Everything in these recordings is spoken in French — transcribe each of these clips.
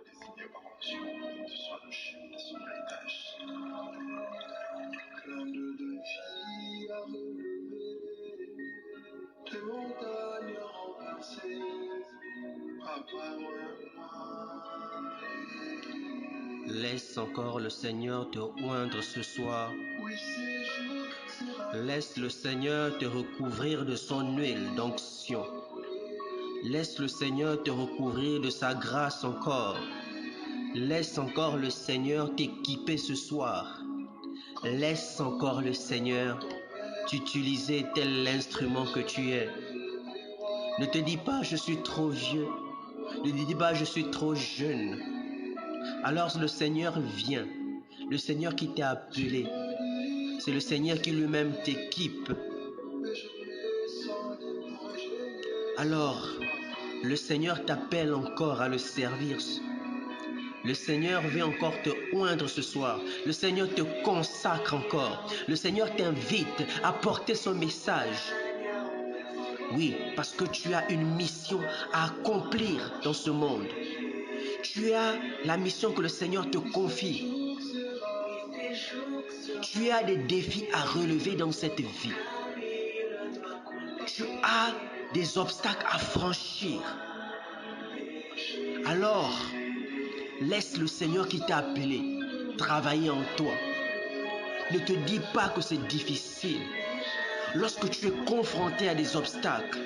désigné par onction sur le chef de son héritage. Plein de défis à relever, de montagnes à renverser, après Laisse encore le Seigneur te oindre ce soir. Laisse le Seigneur te recouvrir de son huile d'onction. Laisse le Seigneur te recouvrir de sa grâce encore. Laisse encore le Seigneur t'équiper ce soir. Laisse encore le Seigneur t'utiliser tel l'instrument que tu es. Ne te dis pas je suis trop vieux. Ne te dis pas je suis trop jeune. Alors le Seigneur vient. Le Seigneur qui t'a appelé. C'est le Seigneur qui lui-même t'équipe. Alors, le Seigneur t'appelle encore à le servir. Le Seigneur veut encore te oindre ce soir. Le Seigneur te consacre encore. Le Seigneur t'invite à porter son message. Oui, parce que tu as une mission à accomplir dans ce monde. Tu as la mission que le Seigneur te confie. Tu as des défis à relever dans cette vie. Tu as des obstacles à franchir. Alors, laisse le Seigneur qui t'a appelé travailler en toi. Ne te dis pas que c'est difficile. Lorsque tu es confronté à des obstacles,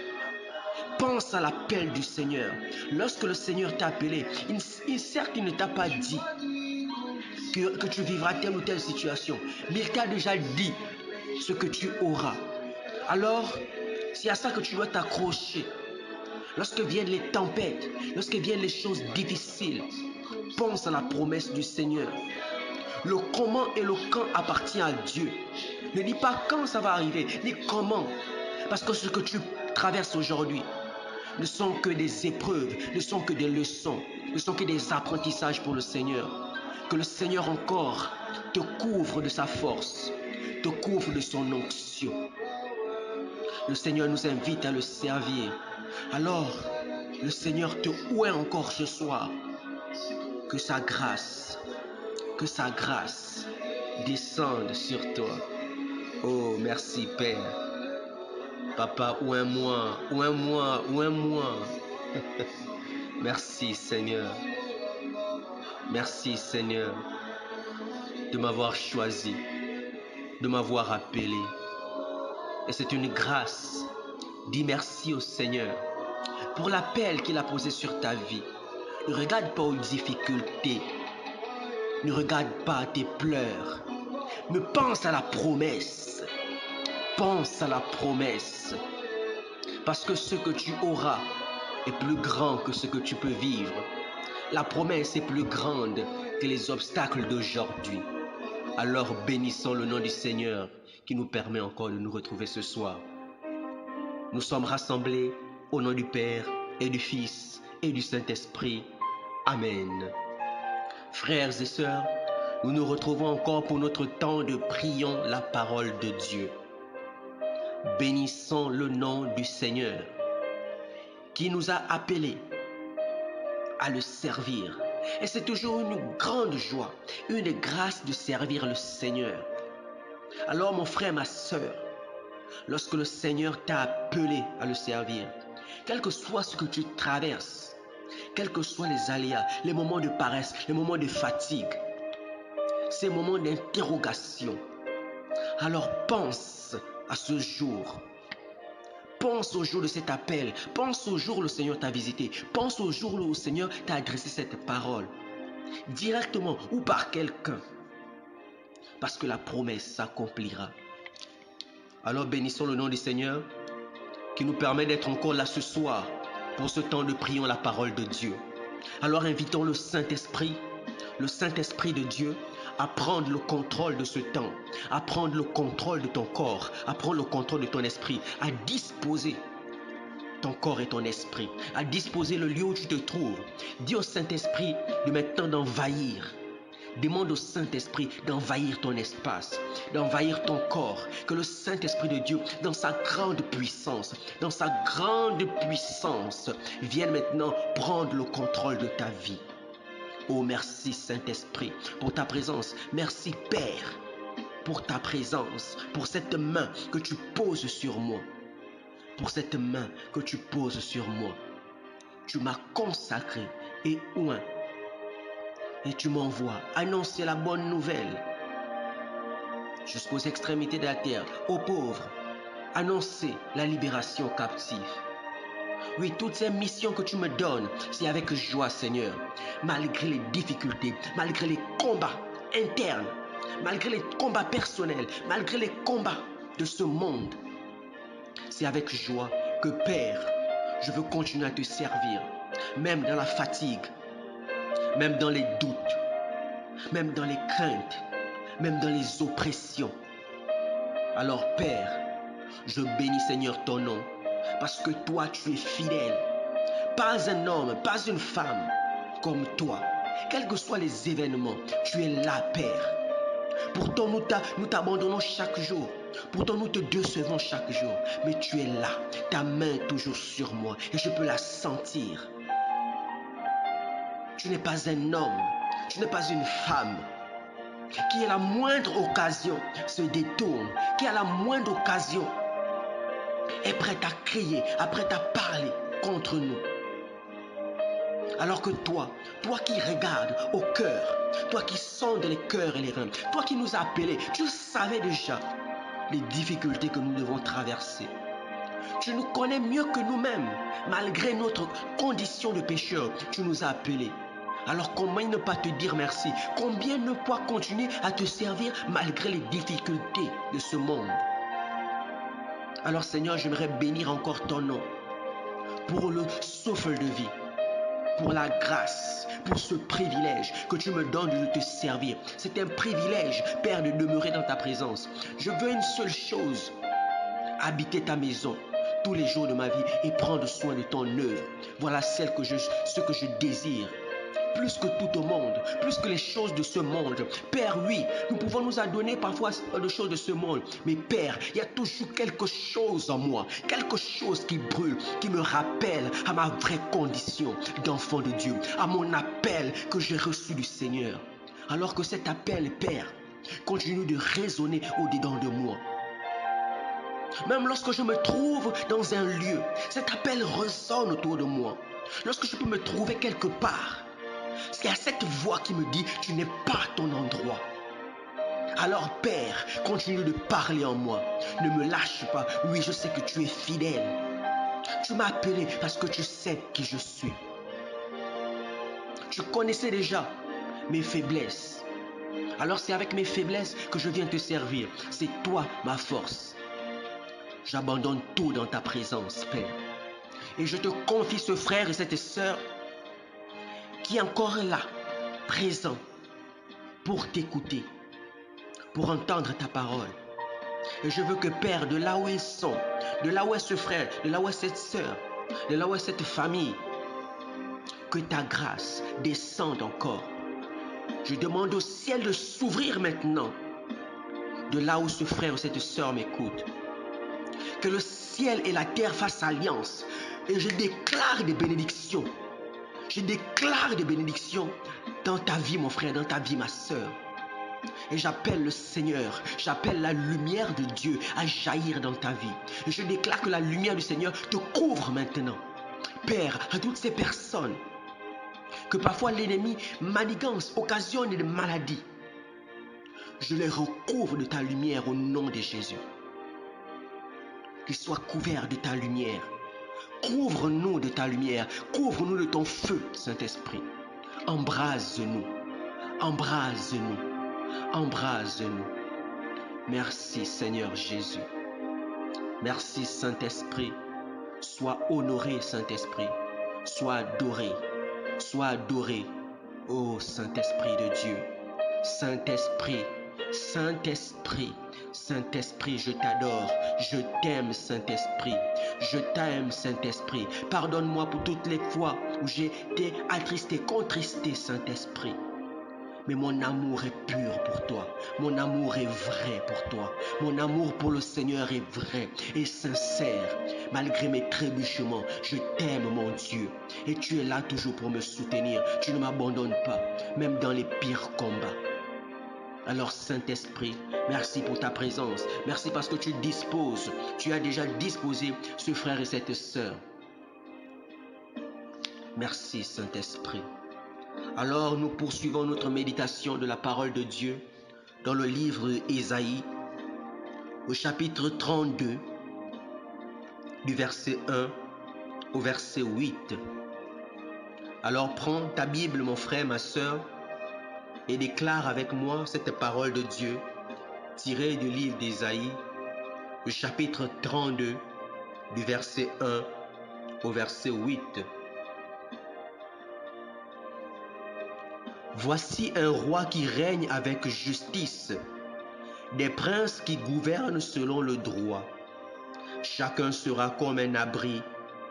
pense à l'appel du Seigneur. Lorsque le Seigneur t'a appelé, certes, il ne t'a pas dit que tu vivras telle ou telle situation, mais il t'a déjà dit ce que tu auras. Alors, c'est à ça que tu dois t'accrocher. Lorsque viennent les tempêtes, lorsque viennent les choses difficiles, pense à la promesse du Seigneur. Le comment et le quand appartient à Dieu. Ne dis pas quand ça va arriver, dis comment. Parce que ce que tu traverses aujourd'hui ne sont que des épreuves, ne sont que des leçons, ne sont que des apprentissages pour le Seigneur. Que le Seigneur encore te couvre de sa force, te couvre de son onction. Le Seigneur nous invite à le servir. Alors, le Seigneur te oint encore ce soir. Que sa grâce descende sur toi. Oh, merci Père. Papa, oins-moi. Merci Seigneur. Merci Seigneur de m'avoir choisi, de m'avoir appelé. Et c'est une grâce. Dis merci au Seigneur pour l'appel qu'il a posé sur ta vie. Ne regarde pas aux difficultés. Ne regarde pas à tes pleurs. Mais pense à la promesse. Pense à la promesse. Parce que ce que tu auras est plus grand que ce que tu peux vivre. La promesse est plus grande que les obstacles d'aujourd'hui. Alors bénissons le nom du Seigneur qui nous permet encore de nous retrouver ce soir. Nous sommes rassemblés au nom du Père et du Fils et du Saint-Esprit. Amen. Frères et sœurs, nous nous retrouvons encore pour notre temps de prions la parole de Dieu. Bénissons le nom du Seigneur qui nous a appelés à le servir. Et c'est toujours une grande joie, une grâce de servir le Seigneur. Alors mon frère, ma sœur, lorsque le Seigneur t'a appelé à le servir, quel que soit ce que tu traverses, quels que soient les aléas, les moments de paresse, les moments de fatigue, ces moments d'interrogation, alors pense à ce jour. Pense au jour de cet appel. Pense au jour où le Seigneur t'a visité. Pense au jour où le Seigneur t'a adressé cette parole. Directement ou par quelqu'un. Parce que la promesse s'accomplira. Alors bénissons le nom du Seigneur qui nous permet d'être encore là ce soir pour ce temps de prions la parole de Dieu. Alors invitons le Saint-Esprit de Dieu à prendre le contrôle de ce temps, à prendre le contrôle de ton corps, à prendre le contrôle de ton esprit, à disposer ton corps et ton esprit, à disposer le lieu où tu te trouves. Dis au Saint-Esprit de maintenant d'envahir. Demande au Saint-Esprit d'envahir ton espace, d'envahir ton corps. Que le Saint-Esprit de Dieu, dans sa grande puissance, vienne maintenant prendre le contrôle de ta vie. Oh, merci Saint-Esprit pour ta présence. Merci Père pour ta présence, pour cette main que tu poses sur moi. Pour cette main que tu poses sur moi. Tu m'as consacré et oint. Et tu m'envoies annoncer la bonne nouvelle jusqu'aux extrémités de la terre, aux pauvres, annoncer la libération aux captifs. Oui, toutes ces missions que tu me donnes, c'est avec joie, Seigneur, malgré les difficultés, malgré les combats internes, malgré les combats personnels, malgré les combats de ce monde. C'est avec joie que, Père, je veux continuer à te servir, même dans la fatigue, même dans les doutes, même dans les craintes, même dans les oppressions. Alors, Père, je bénis, Seigneur, ton nom, parce que toi, tu es fidèle. Pas un homme, pas une femme comme toi. Quels que soient les événements, tu es là, Père. Pourtant, nous t'abandonnons chaque jour. Pourtant, nous te décevons chaque jour. Mais tu es là. Ta main est toujours sur moi et je peux la sentir. Tu n'es pas un homme. Tu n'es pas une femme qui à la moindre occasion se détourne, qui à la moindre occasion est prête à crier, prête à parler contre nous. Alors que toi qui regardes au cœur, toi qui sondes les cœurs et les reins, toi qui nous as appelés, tu savais déjà les difficultés que nous devons traverser. Tu nous connais mieux que nous-mêmes. Malgré notre condition de pécheur, tu nous as appelés. Alors combien ne pas te dire merci? Combien ne pas continuer à te servir malgré les difficultés de ce monde? Alors Seigneur, j'aimerais bénir encore ton nom pour le souffle de vie, pour la grâce, pour ce privilège que tu me donnes de te servir. C'est un privilège, Père, de demeurer dans ta présence. Je veux une seule chose, habiter ta maison tous les jours de ma vie et prendre soin de ton œuvre. Voilà ce que je désire. Plus que tout au monde, plus que les choses de ce monde. Père, oui, nous pouvons nous adonner parfois aux choses de ce monde. Mais Père, il y a toujours quelque chose en moi, quelque chose qui brûle, qui me rappelle à ma vraie condition d'enfant de Dieu, à mon appel que j'ai reçu du Seigneur. Alors que cet appel, Père, continue de résonner au-dedans de moi. Même lorsque je me trouve dans un lieu, cet appel résonne autour de moi. Lorsque je peux me trouver quelque part, c'est à cette voix qui me dit, tu n'es pas à ton endroit. Alors Père, continue de parler en moi. Ne me lâche pas. Oui, je sais que tu es fidèle. Tu m'as appelé parce que tu sais qui je suis. Tu connaissais déjà mes faiblesses. Alors c'est avec mes faiblesses que je viens te servir. C'est toi ma force. J'abandonne tout dans ta présence, Père. Et je te confie ce frère et cette sœur qui est encore là, présent, pour t'écouter, pour entendre ta parole. Et je veux que, Père, de là où ils sont, de là où est ce frère, de là où est cette sœur, de là où est cette famille, que ta grâce descende encore. Je demande au ciel de s'ouvrir maintenant, de là où ce frère ou cette sœur m'écoute. Que le ciel et la terre fassent alliance. Et je déclare des bénédictions. Je déclare des bénédictions dans ta vie, mon frère, dans ta vie, ma sœur. Et j'appelle le Seigneur, j'appelle la lumière de Dieu à jaillir dans ta vie. Et je déclare que la lumière du Seigneur te couvre maintenant. Père, à toutes ces personnes que parfois l'ennemi manigance, occasionne des maladies, je les recouvre de ta lumière au nom de Jésus. Qu'ils soient couverts de ta lumière. Couvre-nous de ta lumière, couvre-nous de ton feu, Saint-Esprit. Embrase-nous, embrase-nous, embrase-nous. Merci Seigneur Jésus. Merci Saint-Esprit. Sois honoré Saint-Esprit. Sois adoré. Sois adoré. Ô Saint-Esprit de Dieu. Saint-Esprit. Saint-Esprit. Saint-Esprit, je t'adore. Je t'aime Saint-Esprit. Je t'aime Saint-Esprit. Pardonne-moi pour toutes les fois où j'ai été attristé, contristé Saint-Esprit. mais mon amour est pur pour toi. Mon amour est vrai pour toi. Mon amour pour le Seigneur est vrai et sincère. Malgré mes trébuchements, je t'aime, mon Dieu. Et tu es là toujours pour me soutenir. Tu ne m'abandonnes pas, même dans les pires combats. Alors Saint-Esprit, merci pour ta présence. Merci parce que tu disposes. Tu as déjà disposé ce frère et cette sœur. Merci Saint-Esprit. Alors nous poursuivons notre méditation de la parole de Dieu dans le livre d'Ésaïe, au chapitre 32, du verset 1 au verset 8. Alors prends ta Bible, mon frère, ma sœur, et déclare avec moi cette parole de Dieu tirée du livre d'Ésaïe, le chapitre 32, du verset 1 au verset 8. Voici un roi qui règne avec justice, des princes qui gouvernent selon le droit. Chacun sera comme un abri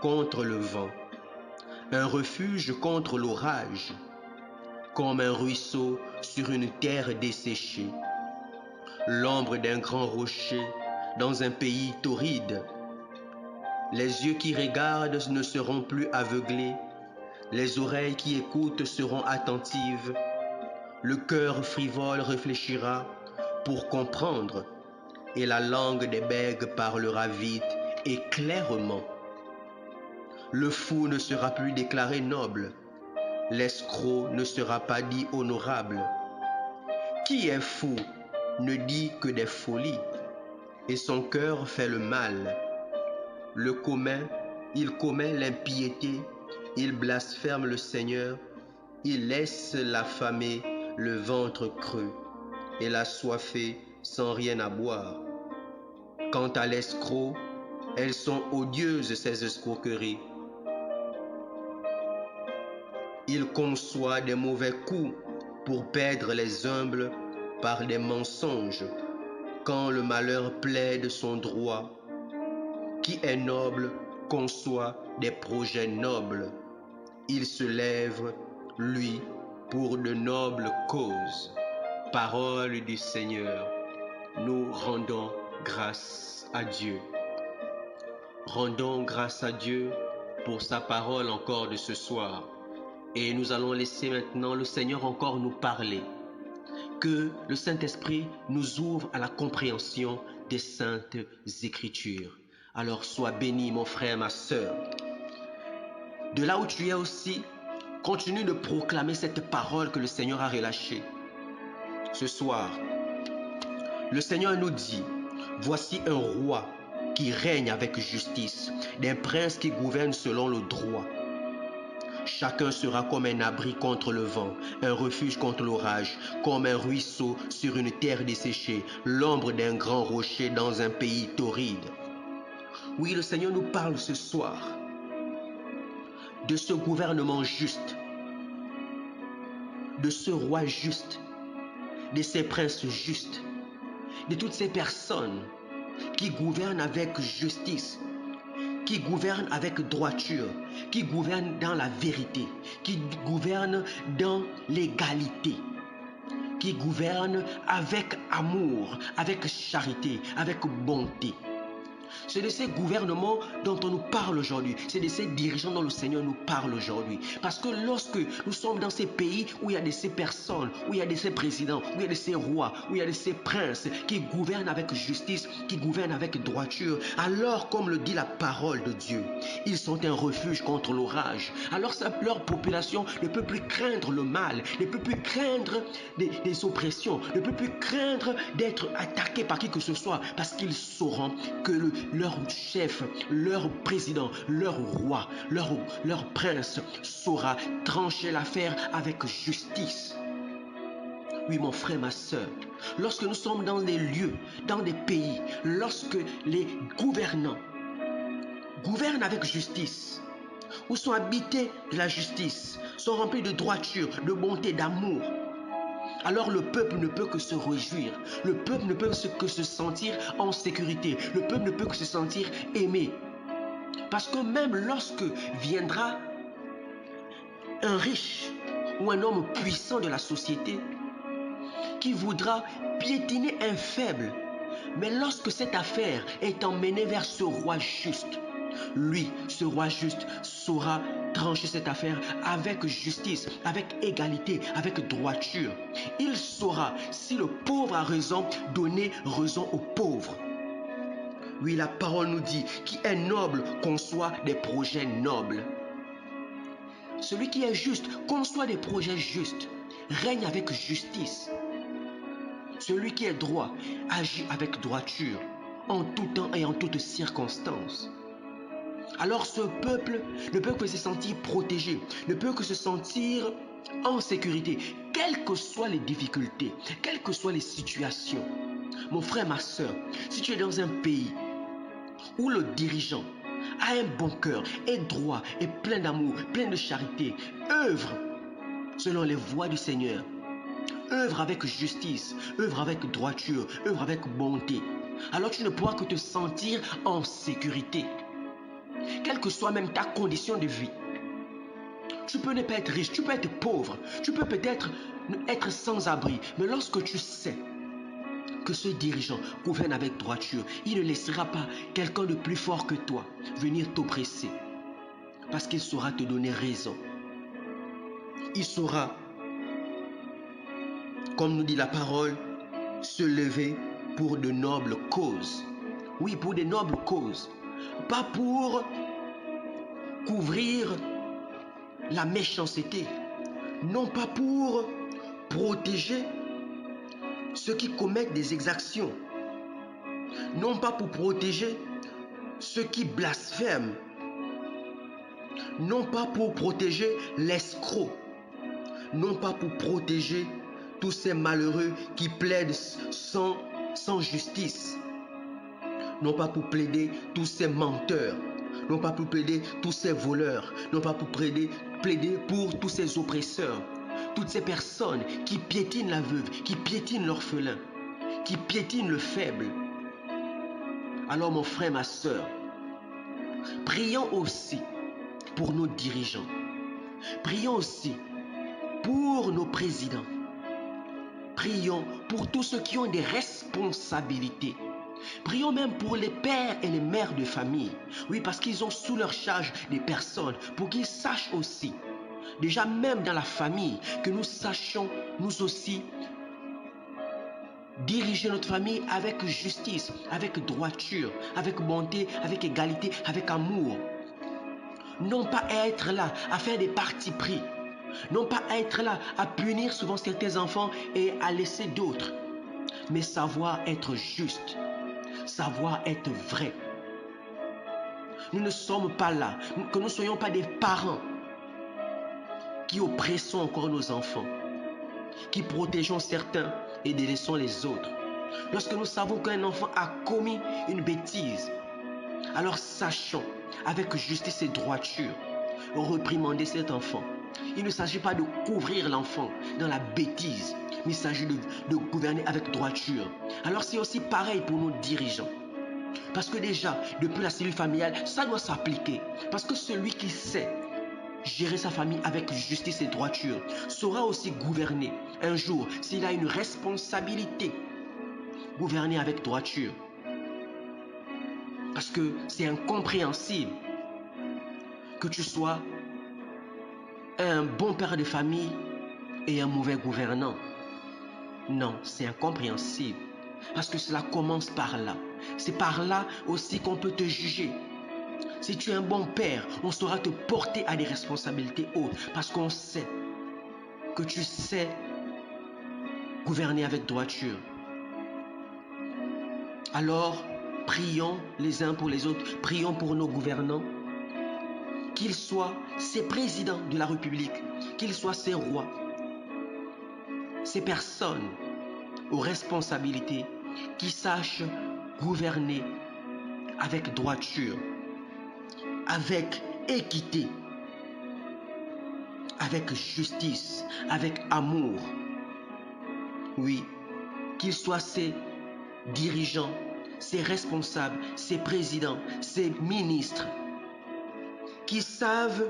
contre le vent, un refuge contre l'orage, comme un ruisseau sur une terre desséchée, l'ombre d'un grand rocher dans un pays torride. Les yeux qui regardent ne seront plus aveuglés, les oreilles qui écoutent seront attentives, le cœur frivole réfléchira pour comprendre, et la langue des bègues parlera vite et clairement. Le fou ne sera plus déclaré noble, l'escroc ne sera pas dit honorable. Qui est fou ne dit que des folies, et son cœur fait le mal. Le commun, il commet l'impiété, il blasphème le Seigneur, il laisse l'affamé le ventre creux, et l'assoiffé sans rien à boire. Quant à l'escroc, elles sont odieuses ces escroqueries. Il conçoit des mauvais coups pour perdre les humbles par des mensonges, quand le malheur plaide son droit. Qui est noble conçoit des projets nobles. Il se lève, lui, pour de nobles causes. Parole du Seigneur, nous rendons grâce à Dieu. Rendons grâce à Dieu pour sa parole encore de ce soir. Et nous allons laisser maintenant le Seigneur encore nous parler. Que le Saint-Esprit nous ouvre à la compréhension des saintes Écritures. Alors sois béni, mon frère, ma sœur. De là où tu es aussi, continue de proclamer cette parole que le Seigneur a relâchée. Ce soir, le Seigneur nous dit, voici un roi qui règne avec justice, des princes qui gouvernent selon le droit. Chacun sera comme un abri contre le vent, un refuge contre l'orage, comme un ruisseau sur une terre desséchée, l'ombre d'un grand rocher dans un pays torride. Oui, le Seigneur nous parle ce soir de ce gouvernement juste, de ce roi juste, de ces princes justes, de toutes ces personnes qui gouvernent avec justice, qui gouvernent avec droiture, qui gouvernent dans la vérité, qui gouvernent dans l'égalité, qui gouvernent avec amour, avec charité, avec bonté. C'est de ces gouvernements dont on nous parle aujourd'hui. C'est de ces dirigeants dont le Seigneur nous parle aujourd'hui. Parce que lorsque nous sommes dans ces pays où il y a de ces personnes, où il y a de ces présidents, où il y a de ces rois, où il y a de ces princes qui gouvernent avec justice, qui gouvernent avec droiture, alors comme le dit la parole de Dieu, ils sont un refuge contre l'orage. Alors leur population ne peut plus craindre le mal, ne peut plus craindre des oppressions, ne peut plus craindre d'être attaqué par qui que ce soit, parce qu'ils sauront que leur chef, leur président, leur roi, leur prince saura trancher l'affaire avec justice. Oui, mon frère, ma soeur, lorsque nous sommes dans des lieux, dans des pays, lorsque les gouvernants gouvernent avec justice, ou sont habités de la justice, sont remplis de droiture, de bonté, d'amour, alors le peuple ne peut que se réjouir, le peuple ne peut que se sentir en sécurité, le peuple ne peut que se sentir aimé. Parce que même lorsque viendra un riche ou un homme puissant de la société, qui voudra piétiner un faible. Mais lorsque cette affaire est emmenée vers ce roi juste, lui, ce roi juste, saura trancher cette affaire avec justice, avec égalité, avec droiture. Il saura, si le pauvre a raison, donner raison au pauvre. Oui, la parole nous dit qui est noble conçoit des projets nobles. Celui qui est juste conçoit des projets justes, règne avec justice. Celui qui est droit agit avec droiture, en tout temps et en toutes circonstances. Alors ce peuple ne peut que se sentir protégé, ne peut que se sentir en sécurité, quelles que soient les difficultés, quelles que soient les situations. Mon frère, ma soeur, si tu es dans un pays où le dirigeant a un bon cœur, est droit, est plein d'amour, plein de charité, œuvre selon les voies du Seigneur, œuvre avec justice, œuvre avec droiture, œuvre avec bonté, alors tu ne pourras que te sentir en sécurité. Quelle que soit même ta condition de vie. Tu peux ne pas être riche, tu peux être pauvre, tu peux peut-être être sans abri, mais lorsque tu sais que ce dirigeant gouverne avec droiture, il ne laissera pas quelqu'un de plus fort que toi venir t'oppresser, parce qu'il saura te donner raison. Il saura, comme nous dit la parole, se lever pour de nobles causes. Oui, pour de nobles causes. Pas pour couvrir la méchanceté. Non pas pour protéger ceux qui commettent des exactions. Non pas pour protéger ceux qui blasphèment. Non pas pour protéger l'escroc. Non pas pour protéger tous ces malheureux qui plaident sans justice. Non pas pour plaider tous ces menteurs. Non pas pour plaider tous ces voleurs. Non pas pour plaider pour tous ces oppresseurs. Toutes ces personnes qui piétinent la veuve, qui piétinent l'orphelin, qui piétinent le faible. Alors mon frère, ma soeur, prions aussi pour nos dirigeants. Prions aussi pour nos présidents. Prions pour tous ceux qui ont des responsabilités. Prions même pour les pères et les mères de famille. Oui, parce qu'ils ont sous leur charge des personnes, pour qu'ils sachent aussi, déjà même dans la famille, que nous sachions nous aussi diriger notre famille avec justice, avec droiture, avec bonté, avec égalité, avec amour. Non pas être là à faire des partis pris. Non pas être là à punir souvent certains enfants et à laisser d'autres. Mais savoir être juste. Savoir être vrai. Nous ne sommes pas là, que nous ne soyons pas des parents qui oppressons encore nos enfants, qui protégeons certains et délaissons les autres. Lorsque nous savons qu'un enfant a commis une bêtise, alors sachons avec justice et droiture réprimander cet enfant. Il ne s'agit pas de couvrir l'enfant dans la bêtise, mais il s'agit de gouverner avec droiture. Alors c'est aussi pareil pour nos dirigeants. Parce que déjà, depuis la cellule familiale, ça doit s'appliquer. Parce que celui qui sait gérer sa famille avec justice et droiture saura aussi gouverner. Un jour, s'il a une responsabilité, gouverner avec droiture. Parce que c'est incompréhensible que tu sois un bon père de famille et un mauvais gouvernant. Non, c'est incompréhensible. Parce que cela commence par là. C'est par là aussi qu'on peut te juger. Si tu es un bon père, on saura te porter à des responsabilités hautes. Parce qu'on sait que tu sais gouverner avec droiture. Alors, prions les uns pour les autres. Prions pour nos gouvernants. Qu'ils soient ces présidents de la République, qu'ils soient ces rois, ces personnes aux responsabilités qui sachent gouverner avec droiture, avec équité, avec justice, avec amour. Oui, qu'ils soient ces dirigeants, ces responsables, ces présidents, ces ministres, qui savent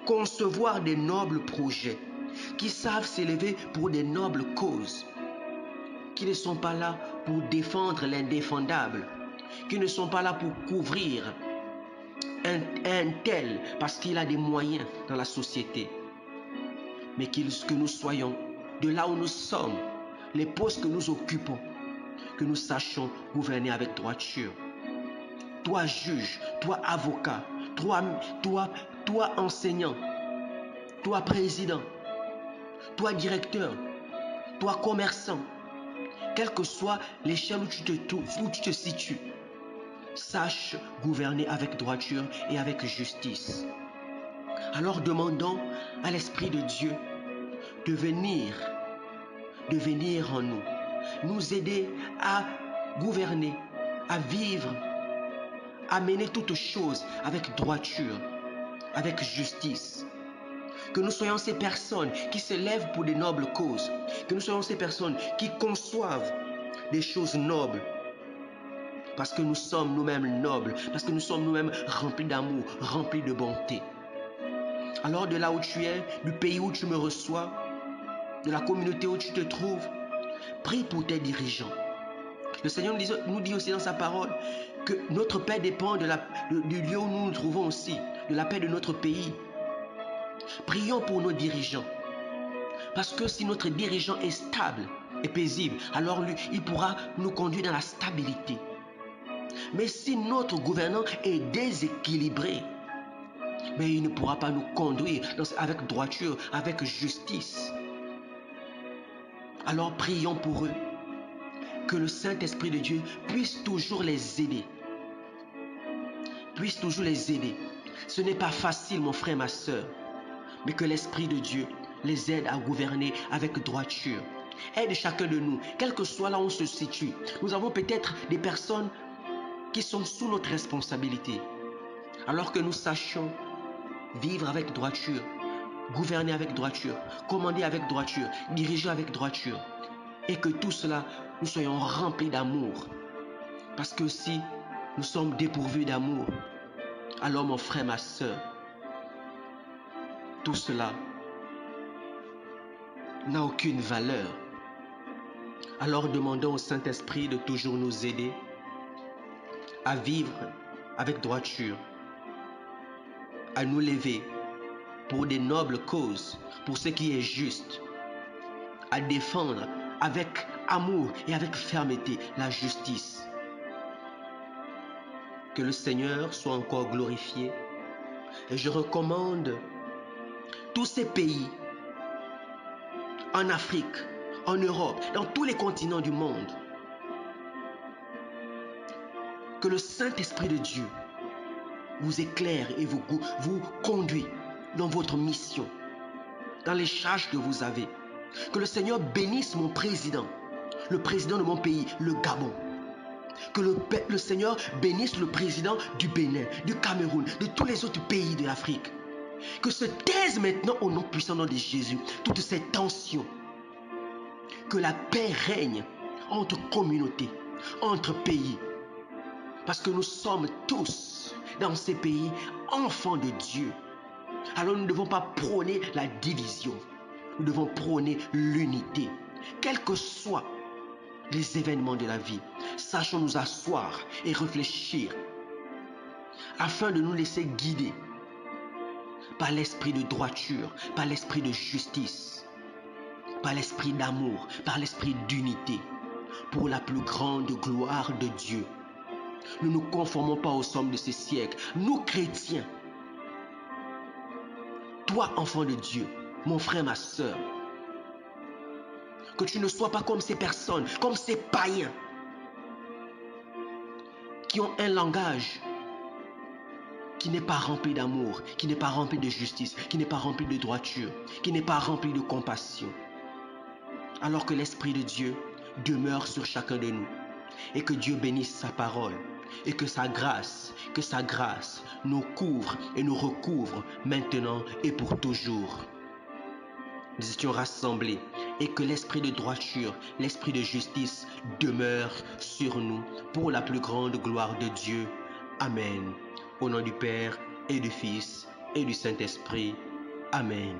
concevoir des nobles projets, qui savent s'élever pour des nobles causes. qui ne sont pas là pour défendre l'indéfendable, qui ne sont pas là pour couvrir un tel parce qu'il a des moyens dans la société, mais que nous soyons de là où nous sommes, les postes que nous occupons, que nous sachions gouverner avec droiture. Toi juge, toi avocat, toi enseignant, toi président, toi directeur, toi commerçant, quelle que soit l'échelle où tu te situes, sache gouverner avec droiture et avec justice. Alors demandons à l'Esprit de Dieu de venir en nous aider à gouverner, à vivre, à mener toutes choses avec droiture, avec justice. Que nous soyons ces personnes qui se lèvent pour de nobles causes, que nous soyons ces personnes qui conçoivent des choses nobles, parce que nous sommes nous-mêmes nobles, parce que nous sommes nous-mêmes remplis d'amour, remplis de bonté. Alors de là où tu es, du pays où tu me reçois, de la communauté où tu te trouves, prie pour tes dirigeants. Le Seigneur nous dit aussi dans sa parole que notre paix dépend du lieu où nous nous trouvons aussi, de la paix de notre pays. Prions pour nos dirigeants. Parce que si notre dirigeant est stable et paisible, alors lui, il pourra nous conduire dans la stabilité. Mais si notre gouvernant est déséquilibré, mais il ne pourra pas nous conduire avec droiture, avec justice. Alors prions pour eux. Que le Saint-Esprit de Dieu puisse toujours les aider. Puisse toujours les aider. Ce n'est pas facile, mon frère, ma soeur, mais que l'Esprit de Dieu les aide à gouverner avec droiture. Aide chacun de nous, quel que soit là où on se situe. Nous avons peut-être des personnes qui sont sous notre responsabilité. Alors que nous sachions vivre avec droiture, gouverner avec droiture, commander avec droiture, diriger avec droiture. Et que tout cela, nous soyons remplis d'amour. Parce que si nous sommes dépourvus d'amour, alors mon frère, ma soeur, tout cela n'a aucune valeur. Alors demandons au Saint-Esprit de toujours nous aider à vivre avec droiture, à nous lever pour des nobles causes, pour ce qui est juste, à défendre avec amour et avec fermeté la justice. Que le Seigneur soit encore glorifié. Et je recommande tous ces pays, en Afrique, en Europe, dans tous les continents du monde, que le Saint-Esprit de Dieu vous éclaire et vous conduit dans votre mission, dans les charges que vous avez. Que le Seigneur bénisse mon président, le président de mon pays, le Gabon. Que le Seigneur bénisse le président du Bénin, du Cameroun, de tous les autres pays de l'Afrique. Que se taise maintenant au nom puissant de Jésus toutes ces tensions. Que la paix règne entre communautés, entre pays. Parce que nous sommes tous dans ces pays enfants de Dieu. Alors nous ne devons pas prôner la division. Nous devons prôner l'unité. Quels que soient les événements de la vie, sachons nous asseoir et réfléchir afin de nous laisser guider par l'esprit de droiture, par l'esprit de justice, par l'esprit d'amour, par l'esprit d'unité, pour la plus grande gloire de Dieu. Nous ne nous conformons pas aux sommes de ces siècles. Nous, chrétiens, toi, enfant de Dieu, mon frère, ma soeur, que tu ne sois pas comme ces personnes, comme ces païens qui ont un langage qui n'est pas rempli d'amour, qui n'est pas rempli de justice, qui n'est pas rempli de droiture, qui n'est pas rempli de compassion. Alors que l'Esprit de Dieu demeure sur chacun de nous et que Dieu bénisse sa parole et que sa grâce nous couvre et nous recouvre maintenant et pour toujours. Nous étions rassemblés et que l'esprit de droiture, l'esprit de justice demeure sur nous pour la plus grande gloire de Dieu. Amen. Au nom du Père et du Fils et du Saint-Esprit. Amen.